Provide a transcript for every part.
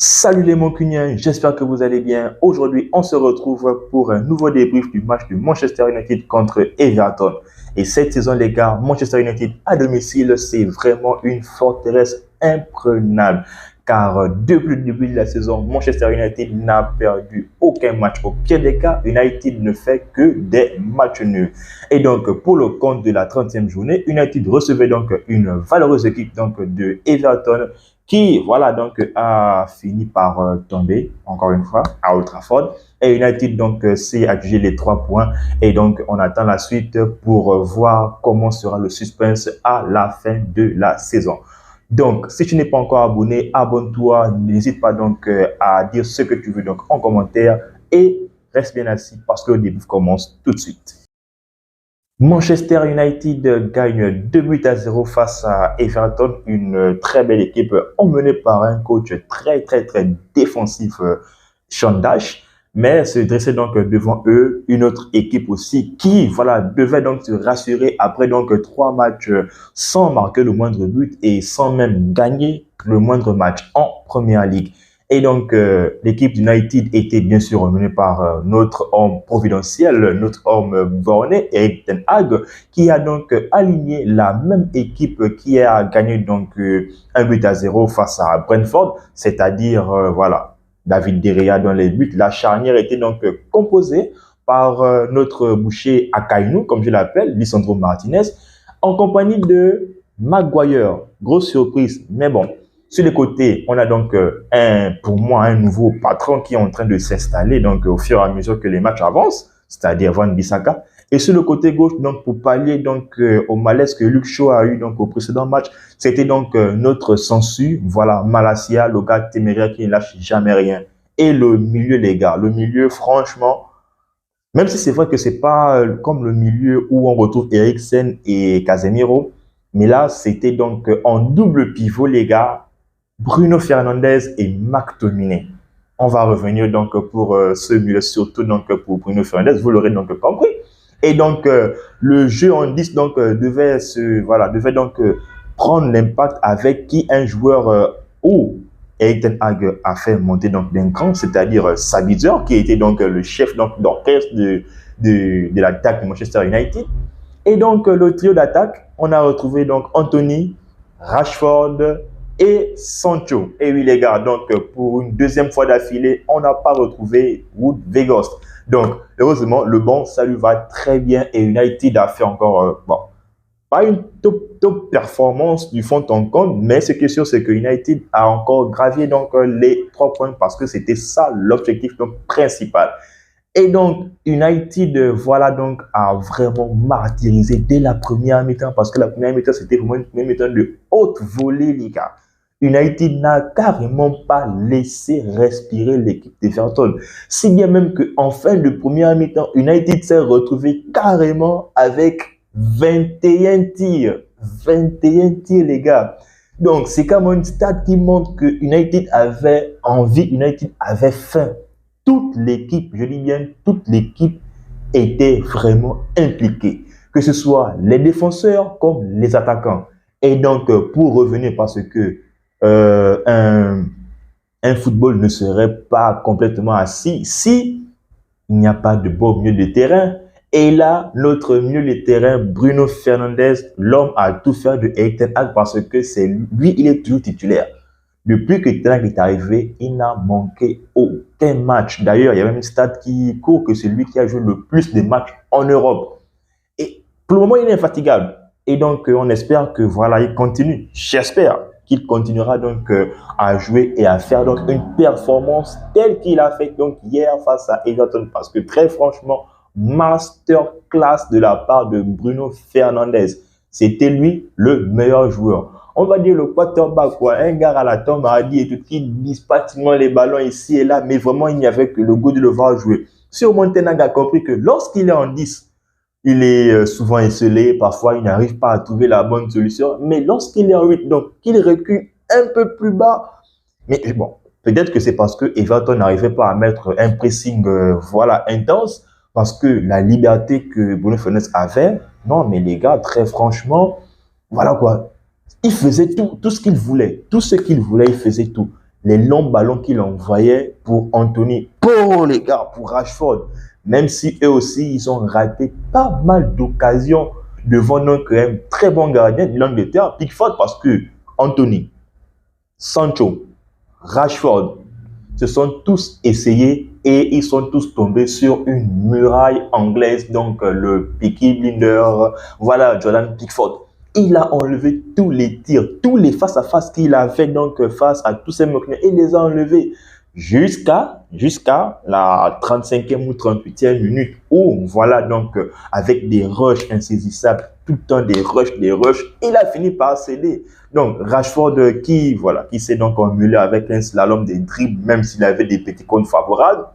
Salut les Mancuniens, j'espère que vous allez bien. Aujourd'hui, on se retrouve pour un nouveau débrief du match de Manchester United contre Everton. Et cette saison, les gars, Manchester United à domicile, c'est vraiment une forteresse imprenable. Car depuis le début de la saison, Manchester United n'a perdu aucun match. Au pire des cas, United ne fait que des matchs nuls. Et donc, pour le compte de la 30e journée, United recevait donc une valeureuse équipe de Everton qui, voilà, a fini par tomber, encore une fois, à Old Trafford. Et United, s'est adjugé les 3 points. Et donc, on attend la suite pour voir comment sera le suspense à la fin de la saison. Donc, si tu n'es pas encore abonné, abonne-toi. N'hésite pas à dire ce que tu veux en commentaire. Et reste bien assis parce que le début commence tout de suite. Manchester United gagne 2 buts à 0 face à Everton, une très belle équipe emmenée par un coach très défensif, Sean Dyche, mais se dressait donc devant eux une autre équipe aussi qui devait donc se rassurer après 3 matchs sans marquer le moindre but et sans même gagner le moindre match en Première Ligue. Et donc, l'équipe d'United était bien sûr menée par notre homme providentiel, notre homme borné, Erik ten Hag, qui a donc aligné la même équipe qui a gagné 1 but à 0 face à Brentford, c'est-à-dire, David De Gea dans les buts. La charnière était donc composée par notre boucher Akainu, comme je l'appelle, Lisandro Martinez, en compagnie de Maguire. Grosse surprise, mais bon. Sur les côtés, on a pour moi, un nouveau patron qui est en train de s'installer au fur et à mesure que les matchs avancent, c'est-à-dire Van Bissaka. Et sur le côté gauche, pour pallier au malaise que Luke Shaw a eu au précédent match, c'était notre sensu, Malacia, le gars téméraire qui ne lâche jamais rien. Et le milieu, les gars, le milieu, franchement, même si c'est vrai que c'est pas comme le milieu où on retrouve Eriksen et Casemiro, mais là, c'était en double pivot, les gars, Bruno Fernandes et McTominay. On va revenir pour ce milieu, surtout pour Bruno Fernandes, vous l'aurez compris. Et le jeu en 10 devait prendre l'impact avec qui un joueur où Erik ten Hag a fait monter d'un cran, c'est-à-dire Sabitzer, qui était le chef d'orchestre de l'attaque de Manchester United. Et le trio d'attaque, on a retrouvé Anthony, Rashford et Sancho. Et oui les gars, pour une deuxième fois d'affilée, on n'a pas retrouvé Wood Weghorst. Donc heureusement, le banc, ça lui va très bien et United a fait encore, pas une top performance du fond en compte, mais ce qui est sûr, c'est que United a encore gravé les 3 points parce que c'était ça l'objectif principal. Et United, a vraiment martyrisé dès la première mi-temps parce que la première mi-temps, c'était vraiment une première mi-temps de haute volée, les gars. United n'a carrément pas laissé respirer l'équipe d'Everton. Si bien même qu'en fin de première mi-temps, United s'est retrouvé carrément avec 21 tirs. 21 tirs, les gars. Donc, c'est comme une stat qui montre que United avait envie, United avait faim. Toute l'équipe, je dis bien toute l'équipe, était vraiment impliquée, que ce soit les défenseurs comme les attaquants. Et pour revenir, parce que un football ne serait pas complètement assis si il n'y a pas de beau milieu de terrain. Et là, notre milieu de terrain, Bruno Fernandes, l'homme a tout fait de Erik ten Hag parce que c'est lui, il est toujours titulaire. Depuis que Ten Hag est arrivé, il n'a manqué aucun match. D'ailleurs, il y a même une stat qui court que c'est lui qui a joué le plus de matchs en Europe. Et pour le moment, il est infatigable. Et on espère que il continue. J'espère qu'il continuera à jouer et à faire une performance telle qu'il a fait hier face à Everton. Parce que très franchement, masterclass de la part de Bruno Fernandes. C'était lui le meilleur joueur. On va dire le quarterback, un gars à la tombe a dit et tout, qui dispatche les ballons ici et là, mais vraiment il n'y avait que le goût de le voir jouer. Sûrement Ten Hag a compris que lorsqu'il est en 10, il est souvent esselé, parfois il n'arrive pas à trouver la bonne solution, mais lorsqu'il est en 8, qu'il recule un peu plus bas, mais bon, peut-être que c'est parce que Everton n'arrivait pas à mettre un pressing intense, parce que la liberté que Bruno Fernandes avait, non mais les gars, très franchement, il faisait tout ce qu'il voulait, il faisait tout. les longs ballons qu'il envoyait pour Anthony, pour les gars, pour Rashford, même si eux aussi, ils ont raté pas mal d'occasions devant notre très bon gardien de l'Angleterre, Pickford, parce que Anthony, Sancho, Rashford se sont tous essayés et ils sont tous tombés sur une muraille anglaise, donc le Peaky Blinder, voilà, Jordan Pickford. Il a enlevé tous les tirs, tous les face-à-face qu'il a fait donc face à tous ces moqueurs. Il les a enlevés jusqu'à la 35e ou 38e minute où, voilà, donc avec des rushs insaisissables, tout le temps des rushs, il a fini par céder. Donc Rashford qui s'est donc emmêlé avec un slalom des dribbles, même s'il avait des petits comptes favorables.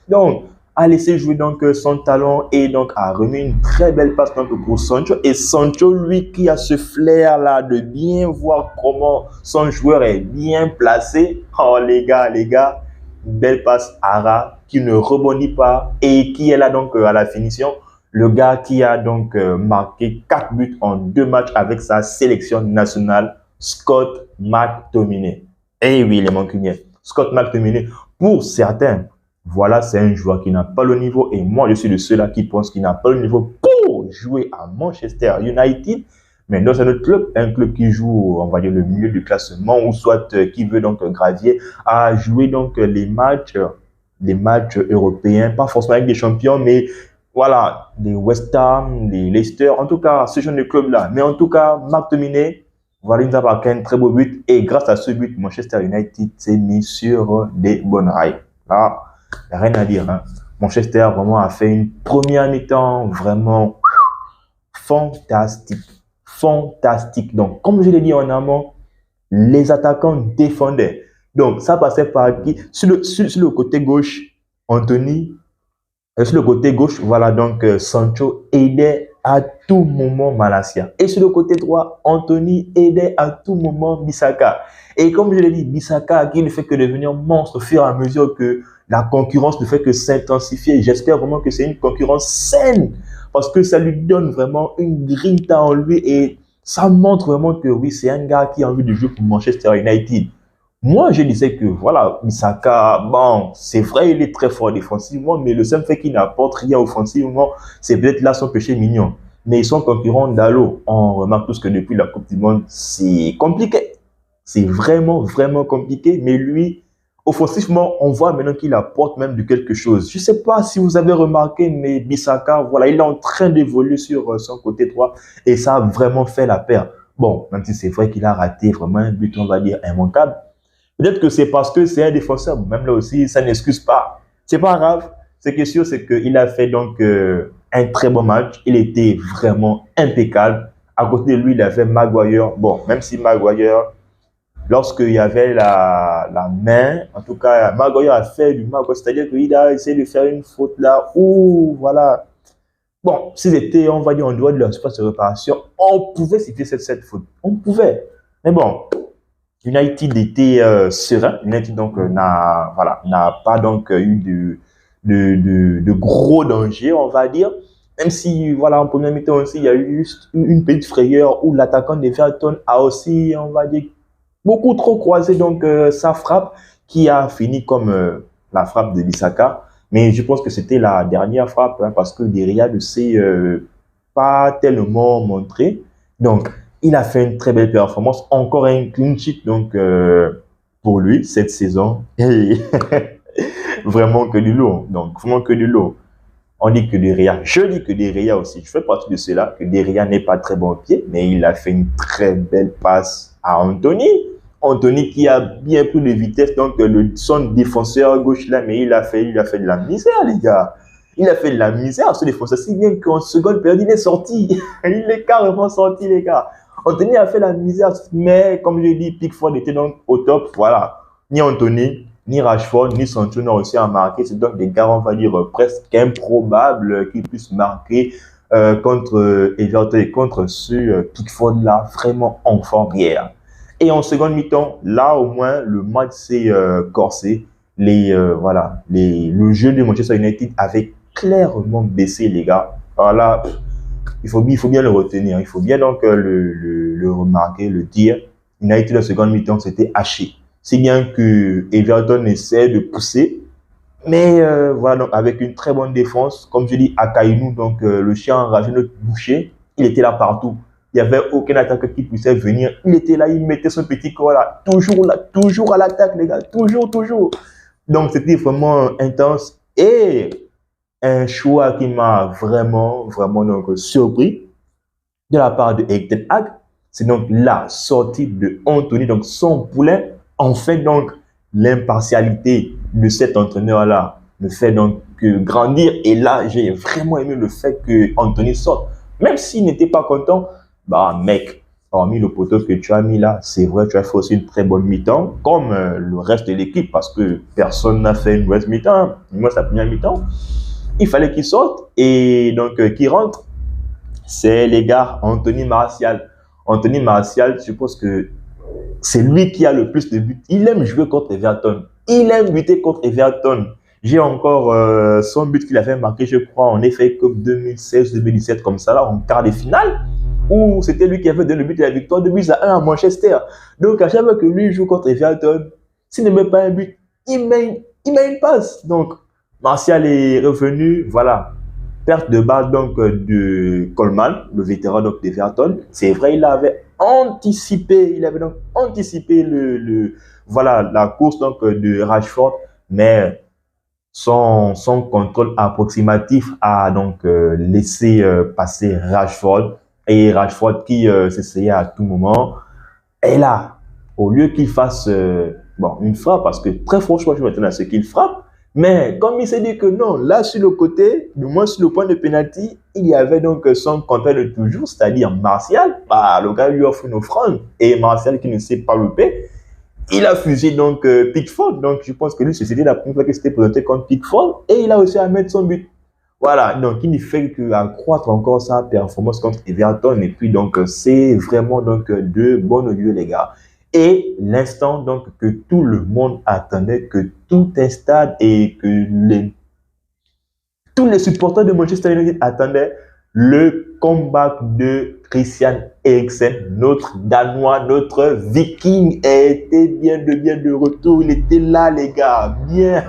Donc, a laissé jouer donc son talent et donc a remis une très belle passe donc pour Sancho. Et Sancho, lui, qui a ce flair-là de bien voir comment son joueur est bien placé. Oh les gars, belle passe Ara qui ne rebondit pas et qui est là donc à la finition. Le gars qui a donc marqué 4 buts en 2 matchs avec sa sélection nationale, Scott McTominay. Eh oui, les mancuniers. Scott McTominay, pour certains, voilà, c'est un joueur qui n'a pas le niveau. Et moi, je suis de ceux-là qui pensent qu'il n'a pas le niveau pour jouer à Manchester United. Mais dans un autre club, un club qui joue, on va dire, le milieu du classement, ou soit qui veut donc gravier, à jouer donc les matchs européens, pas forcément avec des champions, mais voilà, des West Ham, des Leicester, en tout cas, ce genre de club-là. Mais en tout cas, McTominay, voilà, il nous a marqué un très beau but. Et grâce à ce but, Manchester United s'est mis sur des bonnes rails. Là, il n'y a rien à dire. Hein. Manchester vraiment a fait une première mi-temps vraiment fantastique. Fantastique. Donc, comme je l'ai dit en amont, les attaquants défendaient. Donc, ça passait par qui? Sur le côté gauche, Anthony. Sur le côté gauche, voilà, donc Sancho aidait à tout moment Malacia. Et sur le côté droit, Anthony aidait à tout moment Bissaka. Et comme je l'ai dit, Bissaka qui ne fait que devenir monstre au fur et à mesure que la concurrence ne fait que s'intensifier. J'espère vraiment que c'est une concurrence saine parce que ça lui donne vraiment une grinta en lui et ça montre vraiment que oui, c'est un gars qui a envie de jouer pour Manchester United. Moi, je disais que voilà, Bissaka, bon, c'est vrai, il est très fort défensivement, mais le seul fait qu'il n'apporte rien offensivement, c'est peut-être là son péché mignon. Mais son concurrent Dalo, on remarque tous que depuis la Coupe du Monde, c'est compliqué. C'est vraiment, vraiment compliqué. Mais lui, offensivement, on voit maintenant qu'il apporte même de quelque chose. Je ne sais pas si vous avez remarqué, mais Bissaka, voilà, il est en train d'évoluer sur son côté droit et ça a vraiment fait la paire. Bon, même si c'est vrai qu'il a raté vraiment un but, on va dire, immanquable. Peut-être que c'est parce que c'est un défenseur. Même là aussi, ça n'excuse pas. C'est pas grave. Ce qui est sûr, c'est qu'il a fait donc un très bon match. Il était vraiment impeccable. À côté de lui, il avait Maguire. Bon, même si Maguire, lorsqu'il y avait la main, en tout cas, Maguire a fait du Maguire. C'est-à-dire qu'il a essayé de faire une faute là où, voilà. Bon, si c'était, on va dire, en dehors de la surface de réparation, on pouvait citer cette faute. On pouvait. Mais bon, United était serein. United donc n'a pas donc eu de gros dangers, on va dire. Même si voilà en première mi-temps aussi il y a eu juste une petite frayeur où l'attaquant d'Everton a aussi, on va dire, beaucoup trop croisé donc sa frappe qui a fini comme la frappe de Bissaka. Mais je pense que c'était la dernière frappe hein, parce que Derrière ne s'est pas tellement montré. Donc il a fait une très belle performance, encore un clean sheet donc pour lui cette saison. Et vraiment que du lourd. Donc vraiment que du lourd. On dit que Derrière, je dis que Derrière aussi, je fais partie de ceux-là, que Derrière n'est pas très bon au pied, mais il a fait une très belle passe à Anthony. Anthony qui a bien pris de vitesse, donc son défenseur gauche là, mais il a fait de la misère les gars. Il a fait de la misère ce défenseur, si bien qu'en seconde période il est sorti. Il est carrément sorti les gars. Anthony a fait la misère, mais comme je dis, Pickford était donc au top. Voilà, ni Anthony, ni Rashford, ni Sancho n'ont réussi à marquer. C'est donc des gars, on va dire, presque improbables qu'ils puissent marquer contre Everton et contre ce Pickford-là, vraiment en forme hier. Et en seconde mi-temps, là au moins, le match s'est corsé. Le jeu de Manchester United avait clairement baissé, les gars. Voilà. Il faut bien le retenir. Il faut bien donc le remarquer, le dire. United, en seconde mi-temps, c'était haché. si bien que Everton essaie de pousser. Mais voilà, donc avec une très bonne défense, comme je dis, Akainu, donc le chien enragé, notre boucher, il était là partout. Il n'y avait aucun attaquant qui puissait venir. Il était là, il mettait son petit corps là, toujours à l'attaque, les gars, toujours, toujours. Donc c'était vraiment intense et un choix qui m'a vraiment, vraiment donc, surpris de la part de Erik ten Hag, c'est donc la sortie de Anthony, donc son poulain. En fait, donc, l'impartialité de cet entraîneur-là me fait donc grandir. Et là, j'ai vraiment aimé le fait que Anthony sorte. Même s'il n'était pas content, bah mec, hormis le poteau que tu as mis là, c'est vrai, tu as fait aussi une très bonne mi-temps, comme le reste de l'équipe, parce que personne n'a fait une mauvaise mi-temps. Moi, c'est la première mi-temps. Il fallait qu'il sorte et donc qu'il rentre. C'est les gars, Anthony Martial. Anthony Martial, je pense que c'est lui qui a le plus de buts. Il aime jouer contre Everton. Il aime buter contre Everton. J'ai encore son but qu'il avait marqué, je crois, en FA Cup 2016-2017, comme ça, là, en quart de finale, où c'était lui qui avait donné le but de la victoire de 2-1 à Manchester. Donc, à chaque fois que lui joue contre Everton, s'il ne met pas un but, il met une passe. Donc, Martial est revenu, voilà. Perte de balle donc de Coleman, le vétéran donc d'Everton. C'est vrai, il avait anticipé voilà, la course donc de Rashford, mais son contrôle approximatif a donc laissé passer Rashford, et Rashford qui s'essayait à tout moment. Et là, au lieu qu'il fasse une frappe, parce que très franchement, je m'attendais à ce qu'il frappe, mais comme il s'est dit que non, là sur le côté, du moins sur le point de pénalty, il y avait donc son compère de toujours, c'est-à-dire Martial. Bah, le gars lui offre une offrande, et Martial qui ne sait pas louper, il a fusé donc Pickford. Donc je pense que lui, c'était la première fois qu'il s'était présenté contre Pickford, et il a réussi à mettre son but. Voilà, donc il ne fait qu'accroître encore sa performance contre Everton, et puis donc c'est vraiment donc de bon augure les gars. Et l'instant donc que tout le monde attendait, que tout un stade et que tous les supporters de Manchester United attendaient, le comeback de Christian Eriksen, notre Danois, notre Viking, était bien de retour. Il était là les gars, bien.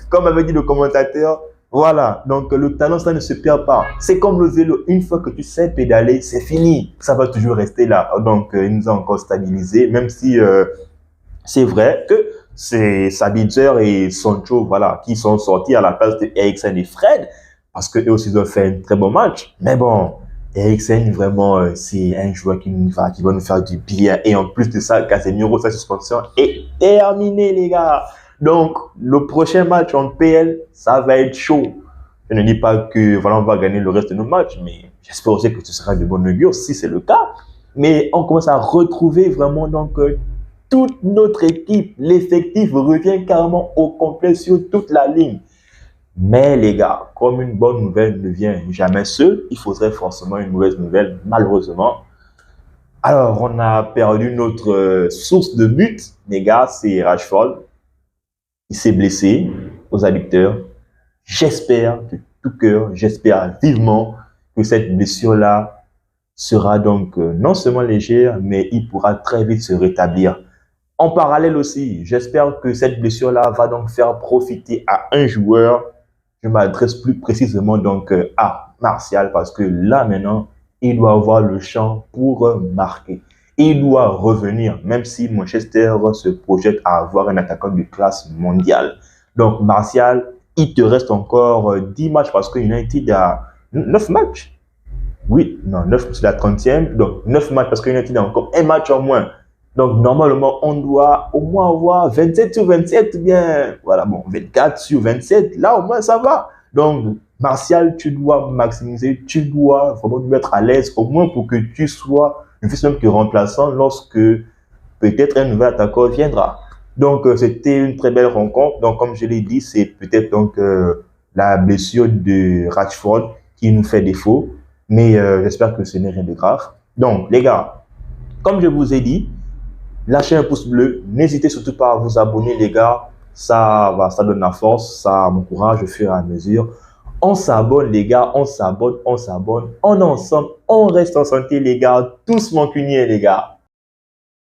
Comme avait dit le commentateur, voilà, donc le talent, ça ne se perd pas. C'est comme le vélo, une fois que tu sais pédaler, c'est fini. Ça va toujours rester là. Donc, il nous a encore stabilisé, même si c'est vrai que c'est Sabitzer et Sancho, voilà, qui sont sortis à la place de Eriksen et Fred, parce qu'eux aussi, ils ont fait un très bon match. Mais bon, Eriksen, vraiment, c'est un joueur qui va nous faire du bien. Et en plus de ça, Casemiro, sa suspension est terminée, les gars. Donc, le prochain match en PL, ça va être chaud. Je ne dis pas que voilà, on va gagner le reste de nos matchs, mais j'espère aussi que ce sera de bon augure si c'est le cas. Mais on commence à retrouver vraiment donc toute notre équipe. L'effectif revient carrément au complet sur toute la ligne. Mais les gars, comme une bonne nouvelle ne vient jamais seule, il faudrait forcément une mauvaise nouvelle, malheureusement. Alors, on a perdu notre source de but, les gars, c'est Rashford. Il s'est blessé aux adducteurs. J'espère de tout cœur, j'espère vivement que cette blessure-là sera donc non seulement légère, mais il pourra très vite se rétablir. En parallèle aussi, j'espère que cette blessure-là va donc faire profiter à un joueur. Je m'adresse plus précisément donc à Martial, parce que là maintenant, il doit avoir le champ pour marquer. Il doit revenir, même si Manchester se projette à avoir un attaquant de classe mondiale. Donc Martial, il te reste encore 10 matchs, parce que United a 9 matchs. Oui, non, 9 c'est la 30e. Donc 9 matchs, parce que United a encore un match en moins. Donc normalement, on doit au moins avoir 27 sur 27, bien, voilà, bon, 24 sur 27. Là, au moins, ça va. Donc, Martial, tu dois maximiser, tu dois vraiment te mettre à l'aise, au moins pour que tu sois, ne fût-ce même que remplaçant lorsque peut-être un nouvel attaquant viendra. Donc, c'était une très belle rencontre. Donc, comme je l'ai dit, c'est peut-être donc la blessure de Rashford qui nous fait défaut. Mais j'espère que ce n'est rien de grave. Donc, les gars, comme je vous ai dit, lâchez un pouce bleu. N'hésitez surtout pas à vous abonner, les gars. Ça donne la force, ça m'encourage au fur et à mesure. On s'abonne, les gars, on s'abonne. On est ensemble, on reste en santé, les gars. Tous mancuniers, les gars.